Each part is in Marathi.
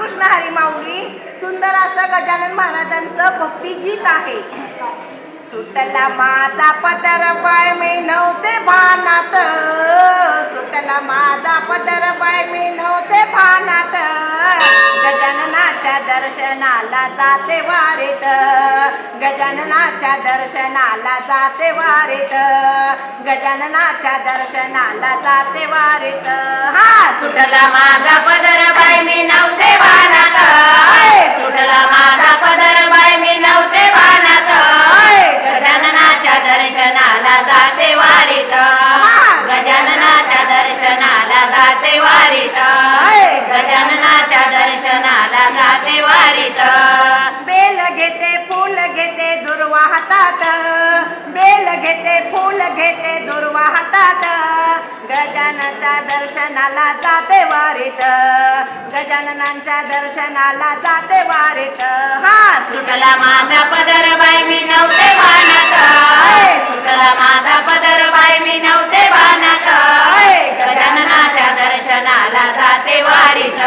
रामकृष्ण हरी माऊली सुंदर असं गजानन महाराजांचं भक्तिगीत आहे. सुटला माझा पदर पाय मी नव्हते भानात, सुटला माझा पदर पाय मी नव्हते भानात, गजाननाच्या दर्शनाला जाते वारीत, गजाननाच्या दर्शनाला जाते वारीत, गजाननाच्या दर्शनाला जाते वारीत. हा सुटला माझा पदर पाय मी नव्हते भानात, सुटला माझा पदर पाय मी नव्हते भानात, गजाननाच्या दर्शनाला जाते वारीत, गजाननाच्या दर्शनाला जाते वारीत, गजाननाच्या दर्शनाला जाते वारीत. बेल घेते फूल घेते दुर्वा हातात, बेल घेते फूल घेते दुर्वा हातात, गजाननाच्या दर्शनाला जाते वारीत, गजाननाच्या दर्शनाला जाते वारीत. हा सुटला माझा पदर बाई मी नव्हते भानात, सुटला माझा पदर बाई मी नव्हते भानात, गजाननाच्या दर्शनाला जाते वारीत,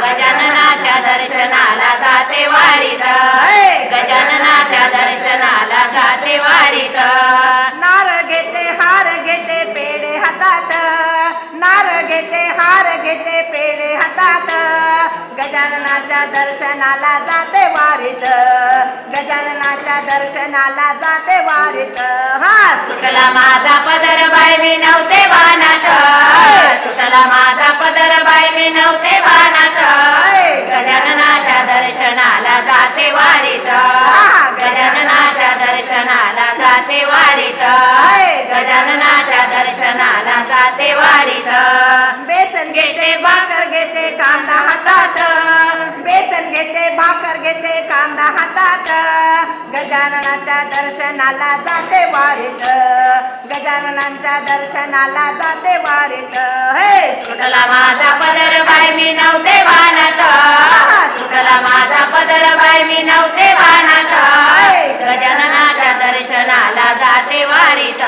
गजाननाच्या दर्शनाला जाते वारीत, गजाननाच्या दर्शनाला जाते वारीत. नार घेते हार घेते पेढे हातात, नार घेते हार घेते पेढे हातात, गजाननाच्या दर्शनाला जाते वारीत, गजाननाच्या दर्शनाला जाते वारीत. हा सुटला माझा पदर बाई मी नव्हते भानात, सुटला माझा पदर बाई मी नव्हते भानात, गजाननाच्या दर्शनाला जाते वारीत, गजाननाच्या दर्शनाला जाते वारीत, गजाननाच्या दर्शनाला जाते वारीत. बेसन घेते भाकर घेते कांदा हातात, बेसन घेते भाकर घेते कांदा हातात, गजाननाच्या दर्शनाला जाते वारीत, गजाननाच्या दर्शनाला जाते वारीत. हे सुटला माझा पदर बाई मी नव्हते भानात, सुटला माझा पदर बाई मी नव्हते भानात, गजाननाच्या दर्शनाला जाते वारीत,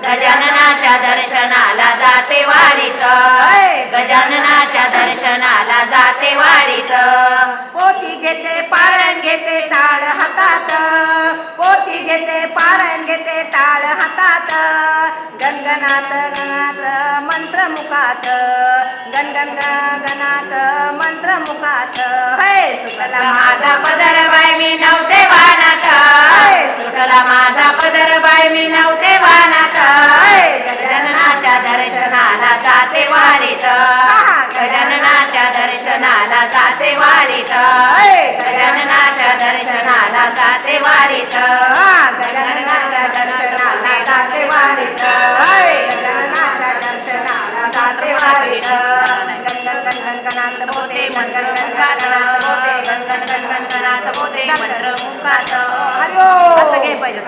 गजाननाच्या दर्शनाला जाते वारीत, गजाननाच्या दर्शनाला जाते वारीत. पोती घेते पारायण घेते टाळ हातात, पोती घेते पारायण घेते टाळ हातात, गणगणात गणात मंत्र मुखात, गणगण गणात मंत्र मुखात. हे सुटला माझा पदर बाई मी नव्हते भानात, सुटला माझा पदर बाई मी नव्हते भानात, गजाननाच्या दर्शनाला जाते वारीत, गजाननाच्या दर्शनाला जाते वारीत, गजाननाच्या दर्शनाला जाते वारीत, गजाननाच्या दर्शनाला जाते वारीत, गजाननाच्या दर्शनाला जाते वारीत. गणगण गणगणात बोते गणगण गणगणात बोते गणगण गणगणात बोते मंत्र मुखात. हरिओम. असं काय पाहिजे.